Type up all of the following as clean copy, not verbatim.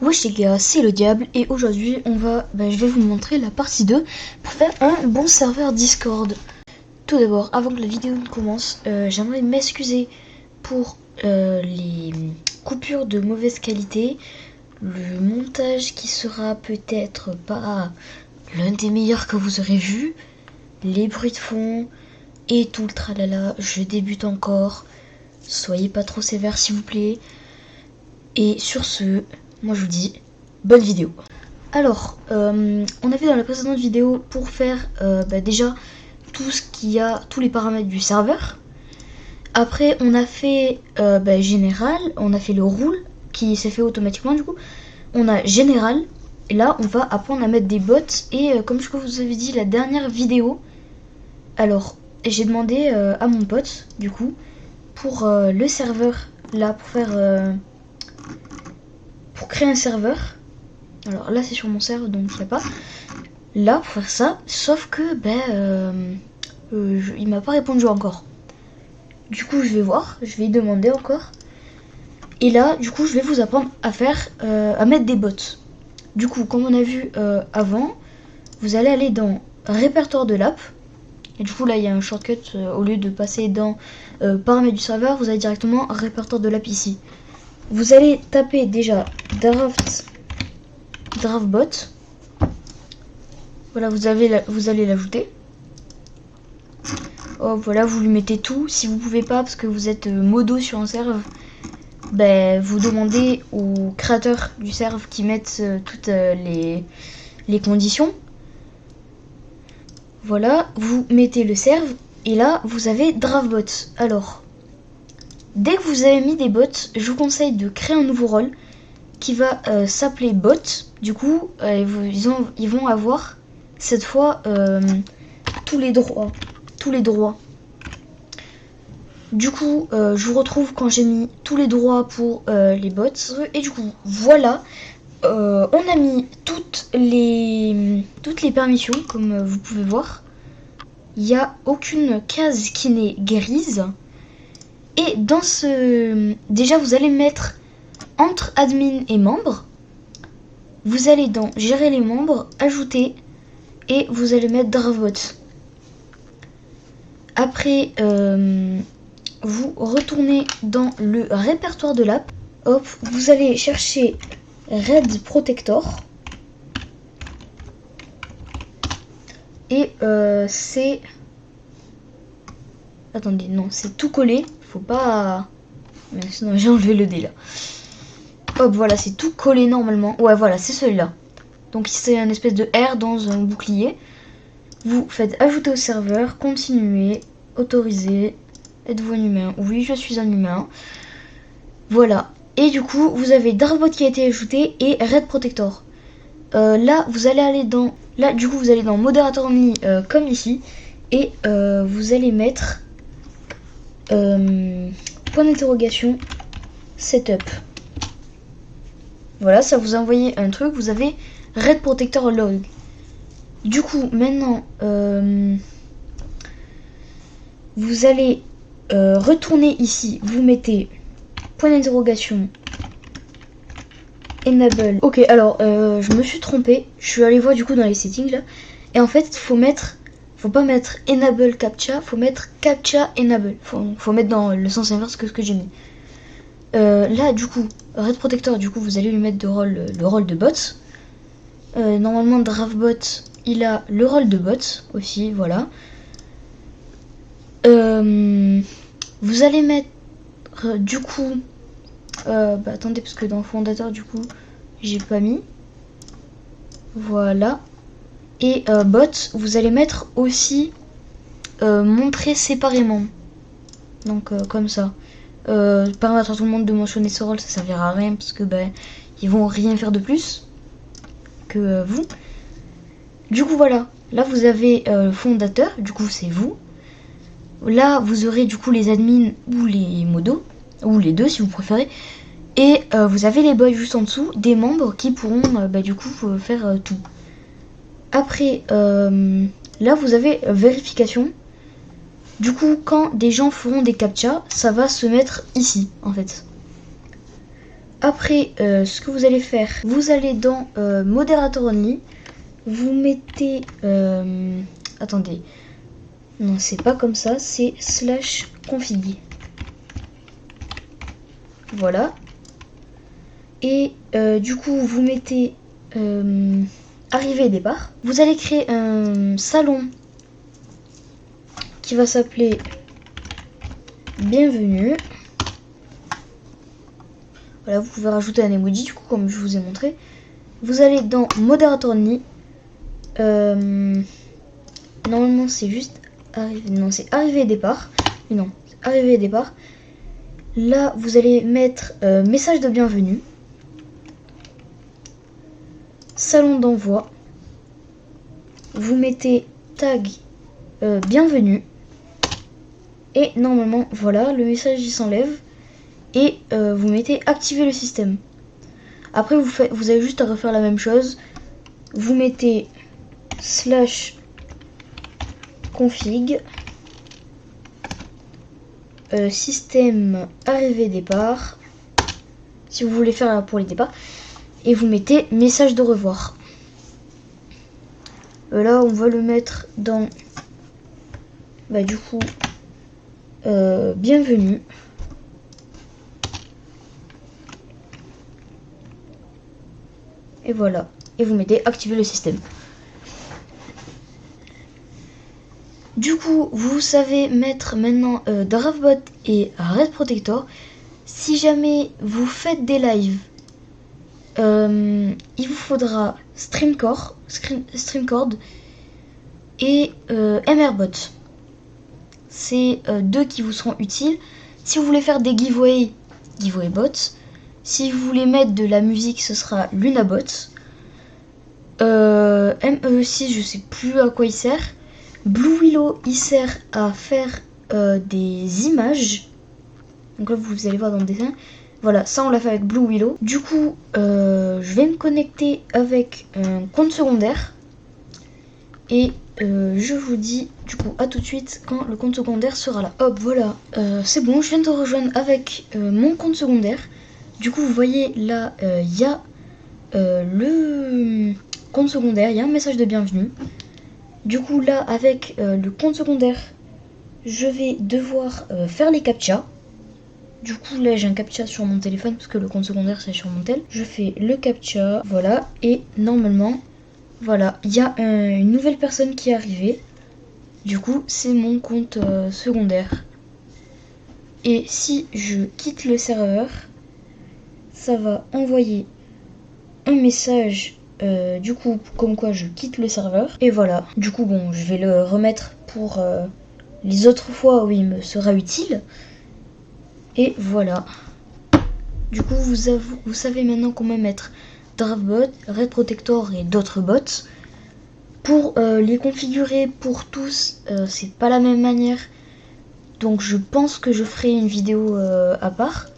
Wesh les gars, c'est le diable et aujourd'hui je vais vous montrer la partie 2 pour faire un bon serveur Discord. Tout d'abord, avant que la vidéo ne commence, j'aimerais m'excuser pour les coupures de mauvaise qualité, le montage qui sera peut-être pas l'un des meilleurs que vous aurez vu, les bruits de fond et tout le tralala. Je débute encore, soyez pas trop sévères s'il vous plaît. Et sur ce, moi je vous dis bonne vidéo. Alors, on a vu dans la précédente vidéo pour faire déjà tout ce qu'il y a, tous les paramètres du serveur. Après, on a fait général, on a fait le rule qui s'est fait automatiquement du coup. On a général, et là on va apprendre à mettre des bots. Et comme je vous avais dit la dernière vidéo, alors j'ai demandé à mon pote du coup pour le serveur là, pour faire pour créer un serveur. Alors là c'est sur mon serveur donc il n'y a pas là pour faire ça, sauf que il m'a pas répondu encore. Du coup je vais voir, je vais y demander encore. Et là du coup je vais vous apprendre à faire à mettre des bots. Du coup comme on a vu avant, vous allez aller dans répertoire de l'app. Et du coup là il y a un shortcut, au lieu de passer dans paramètres du serveur, vous allez directement répertoire de l'app ici. Vous allez taper déjà DraftBot. Voilà, vous allez l'ajouter. Oh, voilà, vous lui mettez tout. Si vous pouvez pas parce que vous êtes modo sur un serve, vous demandez au créateur du serve qui mette toutes les conditions. Voilà, vous mettez le serve et là vous avez DraftBot. Alors, dès que vous avez mis des bots, je vous conseille de créer un nouveau rôle qui va s'appeler bot. Du coup, ils vont avoir cette fois tous les droits. Du coup, je vous retrouve quand j'ai mis tous les droits pour les bots. Et du coup, voilà, on a mis toutes les permissions, comme vous pouvez voir. Il n'y a aucune case qui n'est grise. Et dans déjà, vous allez mettre entre admin et membres. Vous allez dans gérer les membres, ajouter, et vous allez mettre DraftBot. Après, vous retournez dans le répertoire de l'app. Hop, vous allez chercher Red Protector. Et c'est... Attendez, non, c'est tout collé. Faut pas... Mais sinon, j'ai enlevé le dé là. Hop, voilà, c'est tout collé normalement. Ouais, voilà, c'est celui-là. Donc, c'est un espèce de R dans un bouclier. Vous faites ajouter au serveur, continuer, autoriser. Êtes-vous un humain? Oui, je suis un humain. Voilà. Et du coup, vous avez DraftBot qui a été ajouté et Red Protector. Là, vous allez aller dans... Là, du coup, vous allez dans Moderator Only, comme ici. Et vous allez mettre... point d'interrogation, Setup. Voilà, ça vous a envoyé un truc. Vous avez Red Protector Log. Du coup, maintenant, vous allez retourner ici. Vous mettez point d'interrogation Enable. Ok, alors je me suis trompée. Je suis allée voir du coup dans les settings là. Et en fait, faut pas mettre Enable Captcha, faut mettre Captcha Enable. Faut mettre dans le sens inverse que ce que j'ai mis. Là, du coup, Red Protector, du coup, vous allez lui mettre le rôle de bot. Normalement, DraftBot, il a le rôle de bot aussi, voilà. Vous allez mettre, du coup, attendez, parce que dans le fondateur, du coup, j'ai pas mis. Voilà. Et bot, vous allez mettre aussi montrer séparément. Donc, comme ça. Permettre à tout le monde de mentionner ce rôle, ça servira à rien parce que ils vont rien faire de plus que vous. Du coup voilà, là vous avez le fondateur, du coup c'est vous. Là vous aurez du coup les admins ou les modos, ou les deux si vous préférez. Et vous avez les bots juste en dessous, des membres qui pourront du coup faire tout. Après là vous avez vérification. Du coup, quand des gens feront des captcha, ça va se mettre ici, en fait. Après, ce que vous allez faire, vous allez dans Moderator Only, vous mettez... attendez, non c'est pas comme ça, c'est /config. Voilà. Et du coup, vous mettez arrivée et départ. Vous allez créer un salon qui va s'appeler bienvenue. Voilà, vous pouvez rajouter un emoji du coup comme je vous ai montré. Vous allez dans Moderator Only. Normalement c'est juste arrivée. Non, c'est arrivée et départ. Mais non, c'est arrivée et départ. Là, vous allez mettre message de bienvenue. Salon d'envoi. Vous mettez tag bienvenue. Et normalement, voilà, le message il s'enlève. Et vous mettez activer le système. Après, vous avez juste à refaire la même chose. Vous mettez /config. Système arrivée départ. Si vous voulez faire pour les départs. Et vous mettez message de revoir. Là, on va le mettre dans... du coup... bienvenue. Et voilà. Et vous mettez activer le système. Du coup, vous savez mettre maintenant DraftBot et Red Protector. Si jamais vous faites des lives, il vous faudra Streamcord et MRBot. C'est deux qui vous seront utiles. Si vous voulez faire des giveaways bot. Si vous voulez mettre de la musique, ce sera LunaBot. ME6, je sais plus à quoi il sert. Blue Willow, il sert à faire des images. Donc là, vous allez voir dans le dessin. Voilà, ça on l'a fait avec Blue Willow. Du coup, je vais me connecter avec un compte secondaire. Et je vous dis du coup à tout de suite quand le compte secondaire sera là. Hop, voilà, c'est bon, je viens de te rejoindre avec mon compte secondaire. Du coup, vous voyez là, il y a le compte secondaire, il y a un message de bienvenue. Du coup, là, avec le compte secondaire, je vais devoir faire les captchas. Du coup, là, j'ai un captcha sur mon téléphone parce que le compte secondaire, c'est sur mon tel. Je fais le captcha, voilà, et normalement, voilà, il y a une nouvelle personne qui est arrivée. Du coup, c'est mon compte secondaire. Et si je quitte le serveur, ça va envoyer un message du coup comme quoi je quitte le serveur. Et voilà, du coup bon, je vais le remettre pour les autres fois où il me sera utile. Et voilà. Du coup vous savez maintenant comment mettre DraftBot, Red Protector et d'autres bots. Pour les configurer pour tous, c'est pas la même manière. Donc je pense que je ferai une vidéo à part.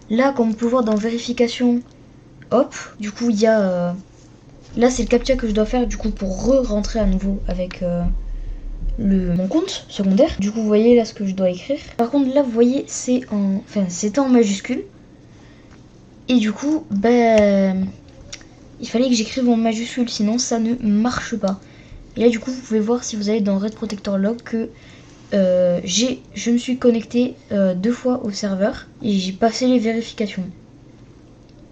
Là, comme on peut voir dans vérification, hop, du coup il y a... là c'est le captcha que je dois faire du coup pour rentrer à nouveau avec mon compte secondaire. Du coup vous voyez là ce que je dois écrire. Par contre là vous voyez c'est en... enfin c'était en majuscule. Et du coup il fallait que j'écrive en majuscule sinon ça ne marche pas. Et là du coup vous pouvez voir si vous allez dans Red Protector Log que je me suis connecté 2 fois au serveur et j'ai passé les vérifications.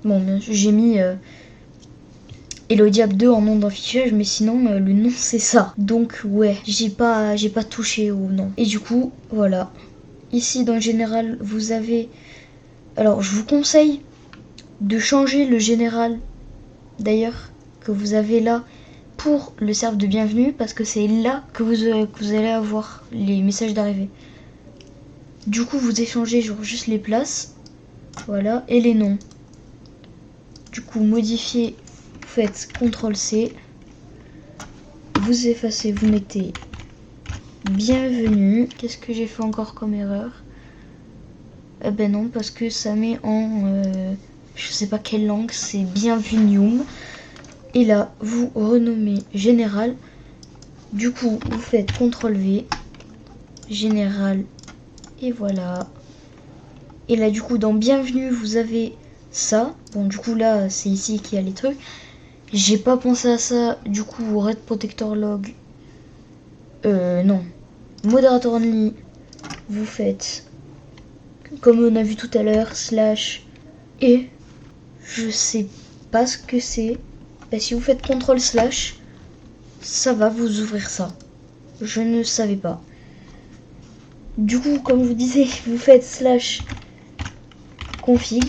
Bon, j'ai mis Elodiab 2 en nom d'affichage, mais sinon le nom c'est ça. Donc ouais, j'ai pas touché au nom. Et du coup, voilà. Ici dans le général, vous avez... alors je vous conseille de changer le général d'ailleurs que vous avez là pour le serveur de bienvenue parce que c'est là que vous allez avoir les messages d'arrivée. Du coup, vous échangez genre juste les places, voilà, et les noms. Du coup, modifier, vous faites CTRL-C, vous effacez, vous mettez bienvenue. Qu'est-ce que j'ai fait encore comme erreur? Eh ben non, parce que ça met en je sais pas quelle langue, c'est bienvenue. Et là, vous renommez général. Du coup, vous faites CTRL-V, général, et voilà. Et là, du coup, dans bienvenue, vous avez ça. Bon, du coup, là, c'est ici qu'il y a les trucs. J'ai pas pensé à ça. Du coup, Red Protector Log. Non. Moderator Only. Vous faites, comme on a vu tout à l'heure, slash. Et je sais pas ce que c'est. Bah, si vous faites CTRL slash, ça va vous ouvrir ça. Je ne savais pas. Du coup, comme je vous disais, vous faites slash config,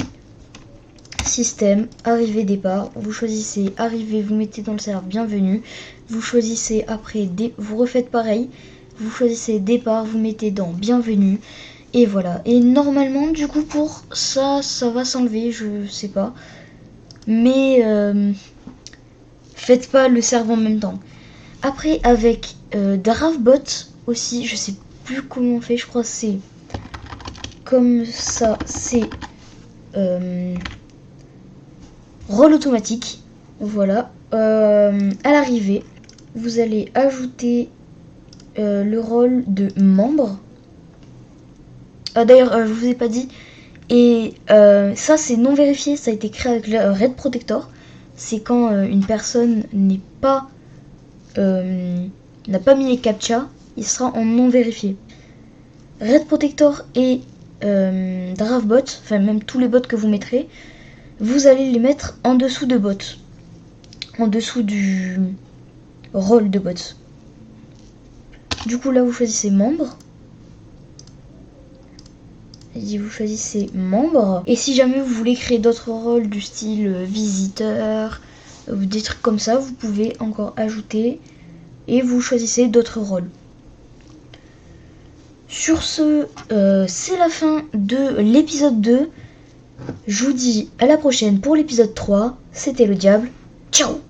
système, arrivée, départ. Vous choisissez arrivée, vous mettez dans le serveur bienvenue. Vous choisissez après, vous refaites pareil. Vous choisissez départ, vous mettez dans bienvenue. Et voilà. Et normalement, du coup, pour ça, ça va s'enlever, je sais pas. Mais faites pas le serveur en même temps. Après, avec Dravbot aussi, je sais plus comment on fait, je crois que c'est comme ça, c'est rôle automatique. Voilà. À l'arrivée, vous allez ajouter le rôle de membre. D'ailleurs, je vous ai pas dit. Et ça, c'est non vérifié. Ça a été créé avec le Red Protector. C'est quand une personne n'est pas n'a pas mis les captcha, il sera en non vérifié. Red Protector et Dravbot, enfin même tous les bots que vous mettrez, vous allez les mettre en dessous de bots, en dessous du rôle de bot. Du coup là vous choisissez membre. Et vous choisissez membre. Et si jamais vous voulez créer d'autres rôles du style visiteur, des trucs comme ça, vous pouvez encore ajouter et vous choisissez d'autres rôles. Sur ce, c'est la fin de l'épisode 2. Je vous dis à la prochaine pour l'épisode 3. C'était le diable. Ciao!